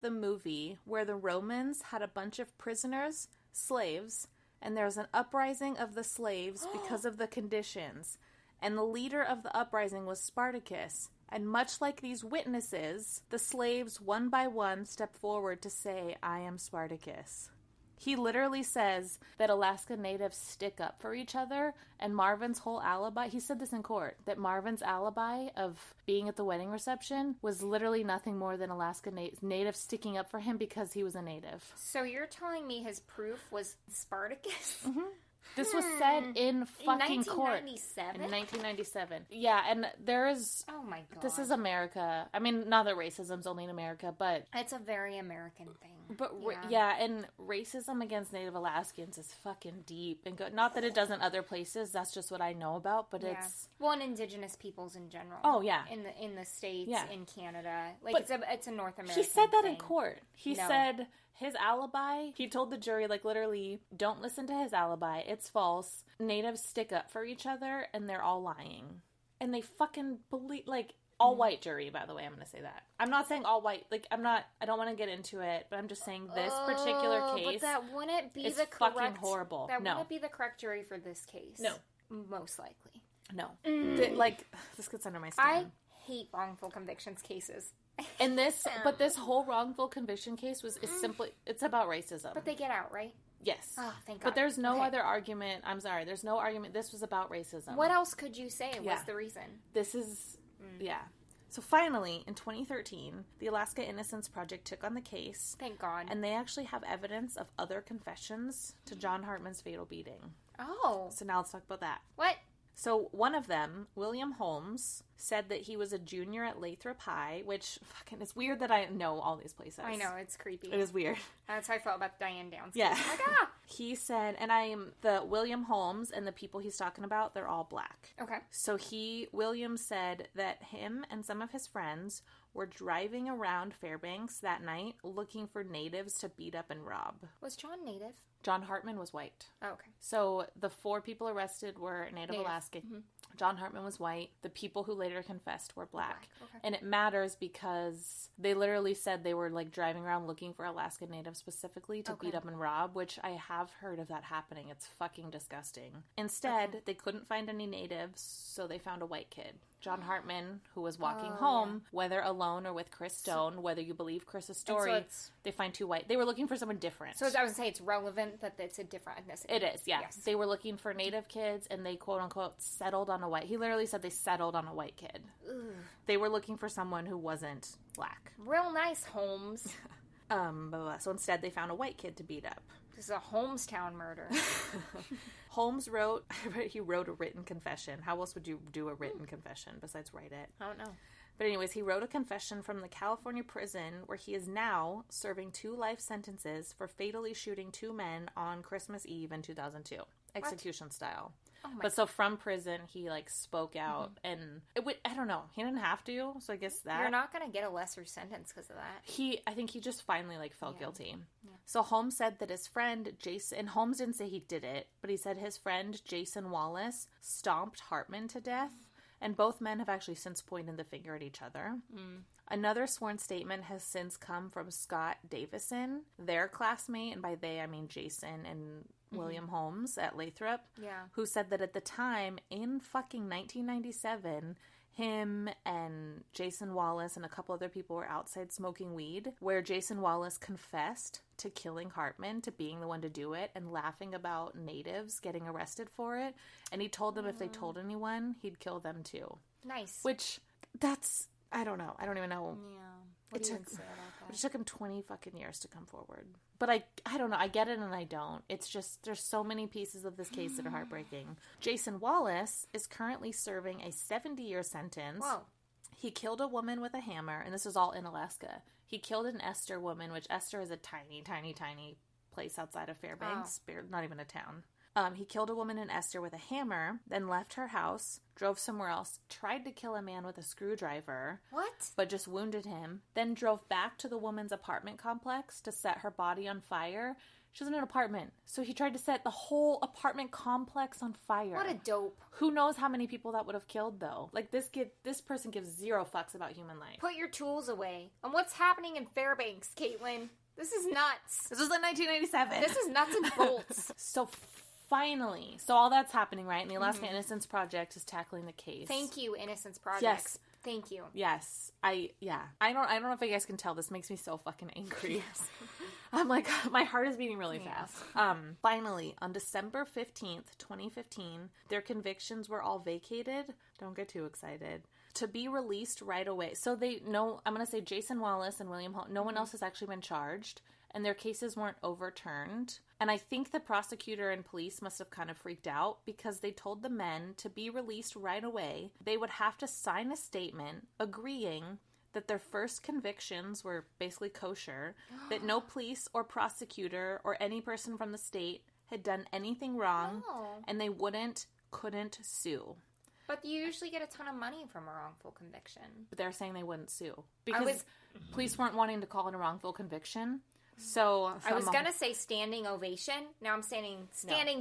the movie where the Romans had a bunch of prisoners, slaves, and there was an uprising of the slaves because of the conditions. And the leader of the uprising was Spartacus. And much like these witnesses, the slaves one by one step forward to say, I am Spartacus. He literally says that Alaska Natives stick up for each other, and Marvin's whole alibi, he said this in court, that Marvin's alibi of being at the wedding reception was literally nothing more than Alaska Natives sticking up for him because he was a native. So you're telling me his proof was Spartacus? Mm-hmm. This was said in fucking court. In 1997? Yeah, and there is... Oh my god. This is America. I mean, not that racism's only in America, but... It's a very American thing. But, and racism against Native Alaskans is fucking deep and good. Not that it doesn't other places, that's just what I know about, but it's... Well, and indigenous peoples in general. Oh, yeah. In the States, in Canada. Like, but it's a North American He said that thing. in court. He said his alibi, he told the jury, like, literally, don't listen to his alibi. It's false. Natives stick up for each other, and they're all lying. And they fucking believe, like... All white jury, by the way, I'm going to say that. I'm not saying all white, like, I don't want to get into it, but I'm just saying this particular case. But that wouldn't be the correct... fucking horrible. That wouldn't be the correct jury for this case. No. Most likely. No. This gets under my skin. I hate wrongful convictions cases. And this whole wrongful conviction case is simply, it's about racism. But they get out, right? Yes. Oh, thank God. But there's no other argument. I'm sorry. There's no argument. This was about racism. What else could you say was the reason? This is... Yeah. So finally, in 2013, the Alaska Innocence Project took on the case. Thank God. And they actually have evidence of other confessions to John Hartman's fatal beating. Oh. So now let's talk about that. What? So one of them, William Holmes, said that he was a junior at Lathrop High, which fucking, it's weird that I know all these places. I know, it's creepy. It is weird. That's how I felt about Diane Downs. Yeah. Like, ah! He said, and the William Holmes and the people he's talking about, they're all black. Okay. So William said that him and some of his friends were driving around Fairbanks that night looking for natives to beat up and rob. Was John native? John Hartman was white. Oh, okay. So the 4 people arrested were Native Alaskan. Mm-hmm. John Hartman was white. The people who later confessed were black. Okay. And it matters because they literally said they were like driving around looking for Alaskan natives specifically to beat up and rob, which I have heard of that happening. It's fucking disgusting. Instead, they couldn't find any natives, so they found a white kid. John Hartman, who was walking home, whether alone or with Chris Stone, whether you believe Chris's story, they find 2 white. They were looking for someone different. So I would say it's relevant that it's a different ethnicity. It is, yeah. Yes. They were looking for native kids, and they quote-unquote settled on a white... He literally said they settled on a white kid. Ugh. They were looking for someone who wasn't black. Real nice, Holmes. So instead they found a white kid to beat up. This is a Holmestown murder. Holmes wrote a written confession. How else would you do a written confession besides write it? I don't know. But anyways, he wrote a confession from the California prison where he is now serving 2 life sentences for fatally shooting 2 men on Christmas Eve in 2002. Execution style. Oh my but so from prison, he like spoke out and I don't know. He didn't have to. So I guess that you're not going to get a lesser sentence because of that. I think he just finally like felt guilty. Yeah. So Holmes said that his friend Jason, and Holmes didn't say he did it, but he said his friend Jason Wallace stomped Hartman to death. And both men have actually since pointed the finger at each other. Another sworn statement has since come from Scott Davison, their classmate, and by they I mean Jason and William Holmes at Lathrop, who said that at the time, in fucking 1997, him and Jason Wallace and a couple other people were outside smoking weed, where Jason Wallace confessed to killing Hartman, to being the one to do it, and laughing about natives getting arrested for it. And he told them if they told anyone, he'd kill them too. Nice. Which, that's... I don't know. I don't even know. Yeah. What do you say about that? It took him 20 fucking years to come forward. But I don't know. I get it and I don't. It's just, there's so many pieces of this case that are heartbreaking. Jason Wallace is currently serving a 70-year sentence. Whoa. He killed a woman with a hammer, and this is all in Alaska. He killed an Esther woman, which Esther is a tiny, tiny, tiny place outside of Fairbanks. Not even a town. He killed a woman in Esther with a hammer, then left her house, drove somewhere else, tried to kill a man with a screwdriver. What? But just wounded him. Then drove back to the woman's apartment complex to set her body on fire. She was in an apartment, so he tried to set the whole apartment complex on fire. What a dope. Who knows how many people that would have killed, though? Like, this person gives zero fucks about human life. Put your tools away. And what's happening in Fairbanks, Caitlin? This is nuts. This was in 1997. This is nuts and bolts. So finally, all that's happening, right? And the Alaska Innocence Project is tackling the case. Thank you, Innocence Project. Yes. Thank you. Yes. I don't know if you guys can tell. This makes me so fucking angry. I'm like, my heart is beating really fast. Finally, on December 15th, 2015, their convictions were all vacated. Don't get too excited. To be released right away. So I'm going to say Jason Wallace and William Holmes, no one else has actually been charged, and their cases weren't overturned. And I think the prosecutor and police must have kind of freaked out because they told the men to be released right away. They would have to sign a statement agreeing that their first convictions were basically kosher, that no police or prosecutor or any person from the state had done anything wrong, and they couldn't sue. But you usually get a ton of money from a wrongful conviction. But they're saying they wouldn't sue because police weren't wanting to call it a wrongful conviction. So I was gonna say standing ovation. Now I'm standing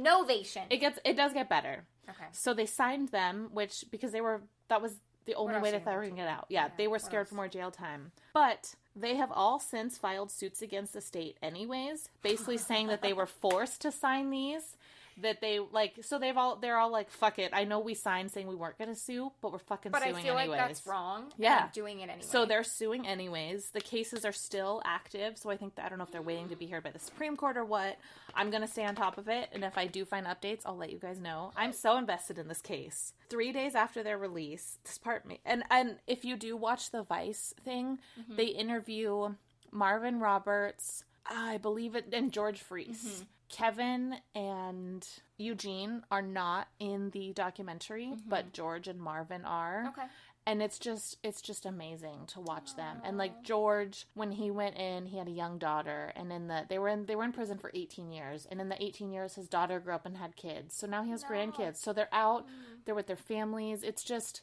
no. novation. It does get better. Okay. So they signed them, because that was the only way they thought they were going to get out. Yeah, they were scared for more jail time. But they have all since filed suits against the state anyways, basically saying that they were forced to sign these. That they, so they're all like, fuck it. I know we signed saying we weren't going to sue, but we're fucking suing anyways. But I feel like that's wrong. Yeah. And doing it anyway. So they're suing anyways. The cases are still active, so I think I don't know if they're waiting to be heard by the Supreme Court or what. I'm going to stay on top of it, and if I do find updates, I'll let you guys know. I'm so invested in this case. 3 days after their release, this part, and if you do watch the Vice thing, they interview Marvin Roberts, I believe it, and George Freese. Kevin and Eugene are not in the documentary, but George and Marvin are. Okay. And it's just amazing to watch them. And like George, when he went in, he had a young daughter, and they were in prison for 18 years. And in the 18 years, his daughter grew up and had kids. So now he has grandkids. So they're out, they're with their families. It's just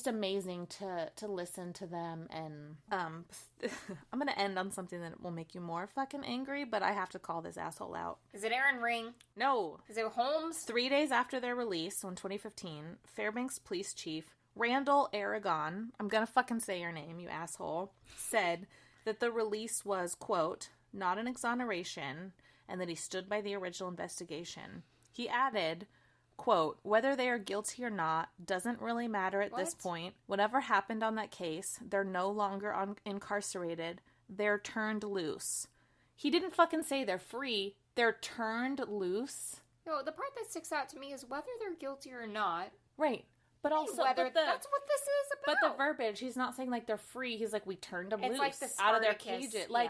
amazing to listen to them. And I'm gonna end on something that will make you more fucking angry, but I have to call this asshole out. Is it Aaron Ring? No. Is it Holmes? 3 days after their release, so in 2015, Fairbanks Police Chief Randall Aragon, I'm gonna fucking say your name, you asshole, said that the release was, quote, not an exoneration, and that he stood by the original investigation. He added, quote, whether they are guilty or not doesn't really matter at this point. Whatever happened on that case, they're no longer incarcerated. They're turned loose. He didn't fucking say they're free. They're turned loose. No, the part that sticks out to me is whether they're guilty or not. Right. But also, that's what this is about. But the verbiage, he's not saying like they're free. He's like, we turned them loose like out of their cages. Like,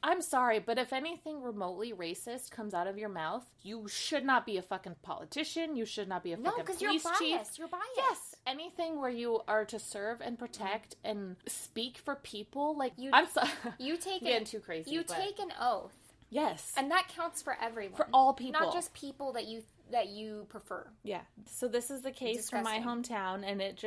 I'm sorry, but if anything remotely racist comes out of your mouth, you should not be a fucking politician. You should not be a fucking police you're biased. chief. You're biased. Yes, anything where you are to serve and protect and speak for people. Like, I'm sorry, you take getting too crazy. You take an oath. Yes, and that counts for everyone, for all people, not just people that you prefer. Yeah. So this is the case from my hometown, and it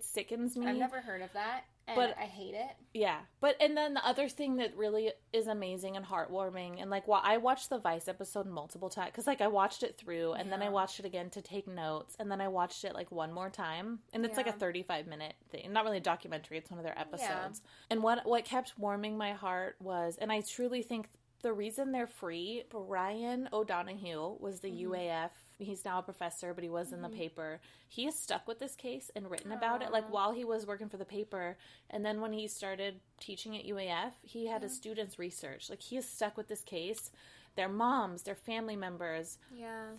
sickens me. I've never heard of that, but I hate it. Yeah. And then the other thing that really is amazing and heartwarming, and like, I watched the Vice episode multiple times, because like I watched it through, and then I watched it again to take notes, and then I watched it like one more time, and it's like a 35-minute thing, not really a documentary, it's one of their episodes. And what kept warming my heart was, and I truly think the reason they're free, Brian O'Donoghue was the UAF. He's now a professor, but he was in the paper. He has stuck with this case and written about it, like while he was working for the paper. And then when he started teaching at UAF, he had his students research. Like, he has stuck with this case. Their moms, their family members,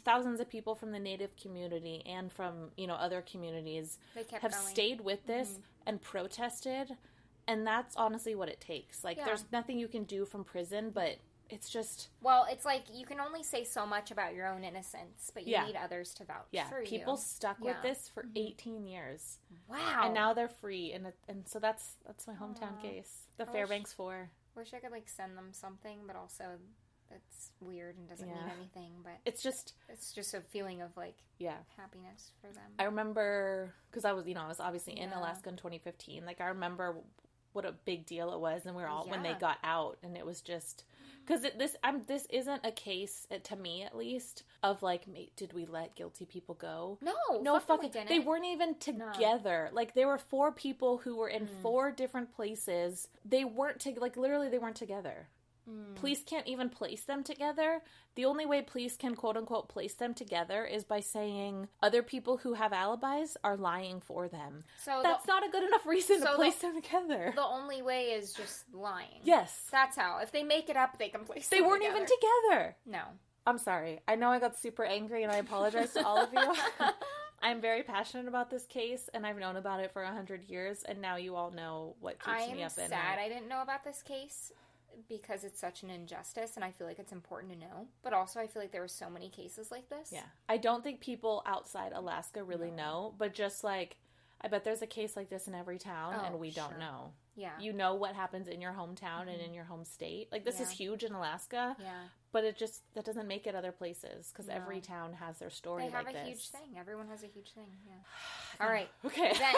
thousands of people from the Native community and from, other communities have stayed with this and protested. And that's honestly what it takes. Like, there's nothing you can do from prison, but it's just... Well, it's like you can only say so much about your own innocence, but you need others to vouch for you. People stuck with this for 18 years. Wow. And now they're free. And so that's my hometown case. The Fairbanks 4. Wish I could, send them something, but also that's weird and doesn't mean anything, but it's just a feeling of like happiness for them. I remember because I was obviously in Alaska in 2015. Like I remember what a big deal it was, and we were all when they got out, and it was just because this isn't a case to me at least of like did we let guilty people go? No, fucking didn't. They weren't even together. No. Like there were 4 people who were in 4 different places. They weren't literally they weren't together. Police can't even place them together. The only way police can quote-unquote place them together is by saying other people who have alibis are lying for them. So that's not a good enough reason to place them together. The only way is just lying. Yes. That's how. If they make it up, they can place them together. They weren't even together. No. I'm sorry. I know I got super angry, and I apologize to all of you. I'm very passionate about this case, and I've known about it for 100 years, and now you all know what keeps me up at night. I'm sad I didn't know about this case, because it's such an injustice, and I feel like it's important to know. But also, I feel like there were so many cases like this. Yeah. I don't think people outside Alaska really know, but just like, I bet there's a case like this in every town, and we don't know. Yeah. You know what happens in your hometown and in your home state. Like, this is huge in Alaska. Yeah. But that doesn't make it other places, because every town has their story like this. They have a huge thing. Everyone has a huge thing. Yeah. All right. Okay. Then,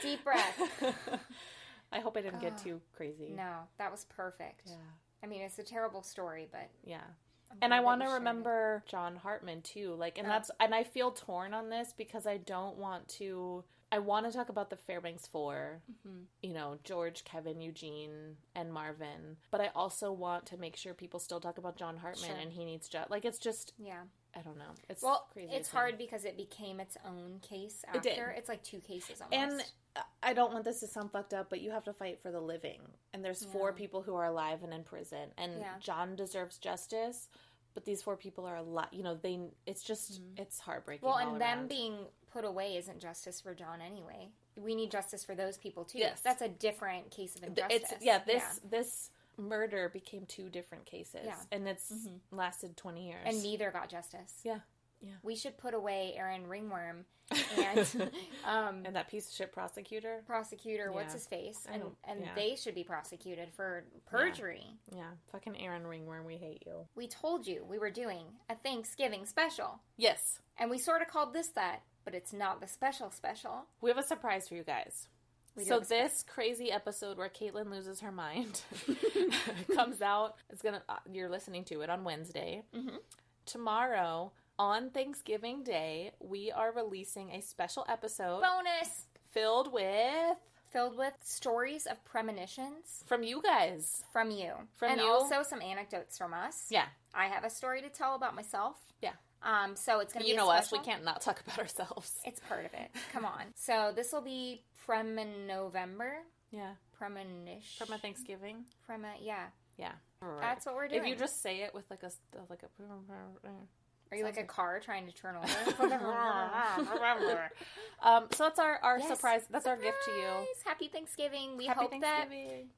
deep breath. I hope I didn't get too crazy. No, that was perfect. Yeah. I mean, it's a terrible story, but... Yeah. And I want to remember John Hartman, too. Like, and I feel torn on this, because I don't want to... I want to talk about the Fairbanks 4, George, Kevin, Eugene, and Marvin. But I also want to make sure people still talk about John Hartman, and he needs to... Like, it's just... Yeah. I don't know. It's crazy. It's hard because it became its own case after. It did. It's like 2 cases almost. And I don't want this to sound fucked up, but you have to fight for the living. And there's 4 people who are alive and in prison. And John deserves justice, but these 4 people are alive. It's just, it's heartbreaking. Well, and them being put away isn't justice for John anyway. We need justice for those people too. Yes. That's a different case of injustice. This murder became 2 different cases. Yeah. And it's lasted 20 years. And neither got justice. Yeah. Yeah. We should put away Aaron Ringworm and and that piece of shit prosecutor, what's his face, and they should be prosecuted for perjury. Yeah. Fucking Aaron Ringworm, we hate you. We told you we were doing a Thanksgiving special. Yes. And we sort of called this that, but it's not the special. We have a surprise for you guys. So this crazy episode where Caitlin loses her mind comes out. You're listening to it on Wednesday. Mm-hmm. Tomorrow, on Thanksgiving Day, we are releasing a special episode. Bonus! Filled with stories of premonitions. From you guys. From you. And also some anecdotes from us. Yeah. I have a story to tell about myself. Yeah. So it's going to be us, we can't not talk about ourselves. It's part of it. Come on. So this will be November. Yeah. Premonish. From a Thanksgiving. Yeah. Yeah. Right. That's what we're doing. If you just say it with like a Are you like a car trying to turn over? So that's our surprise. That's our gift to you. Happy Thanksgiving. We hope that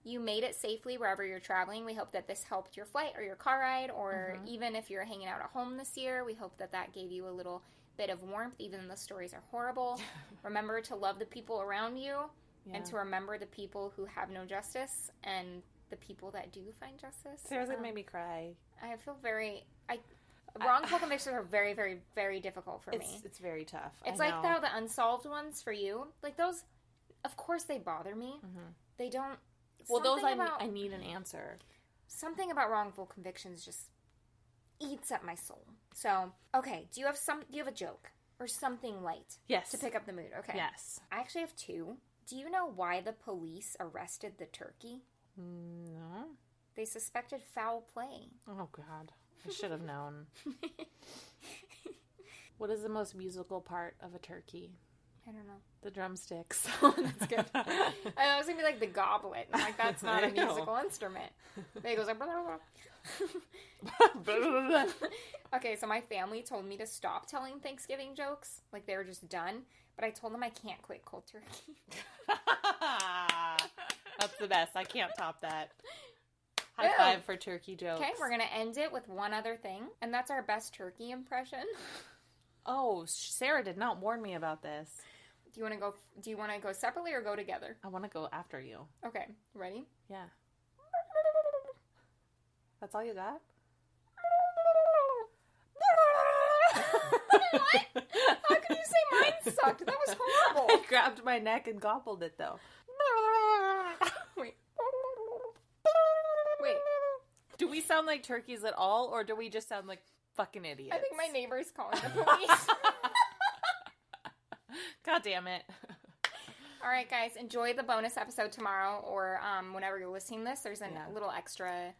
you made it safely wherever you're traveling. We hope that this helped your flight or your car ride, or even if you're hanging out at home this year, we hope that gave you a little bit of warmth, even though the stories are horrible. Remember to love the people around you and to remember the people who have no justice and the people that do find justice. Seriously, made me cry. I feel wrongful convictions are very, very, very difficult for me. It's very tough. It's like the unsolved ones for you. Like those, of course they bother me. Mm-hmm. They don't... Well, those I need an answer. Something about wrongful convictions just eats at my soul. So, okay, do you have a joke? Or something light? Yes. To pick up the mood, okay. Yes. I actually have 2. Do you know why the police arrested the turkey? No. They suspected foul play. Oh, God. I should have known. What is the most musical part of a turkey? I don't know. The drumsticks. Oh, that's good. I was going to be like the goblet. I'm like, that's not a musical instrument. It goes like... Okay, so my family told me to stop telling Thanksgiving jokes. Like, they were just done. But I told them I can't quit cold turkey. That's the best. I can't top that. High five for turkey jokes. Okay, we're going to end it with one other thing. And that's our best turkey impression. Oh, Sarah did not warn me about this. Do you want to go separately or go together? I want to go after you. Okay, ready? Yeah. That's all you got? What? How can you say mine sucked? That was horrible. I grabbed my neck and gobbled it, though. Wait. Do we sound like turkeys at all, or do we just sound like fucking idiots? I think my neighbor's calling the police. God damn it. All right, guys, enjoy the bonus episode tomorrow, or whenever you're listening to this. There's a little extra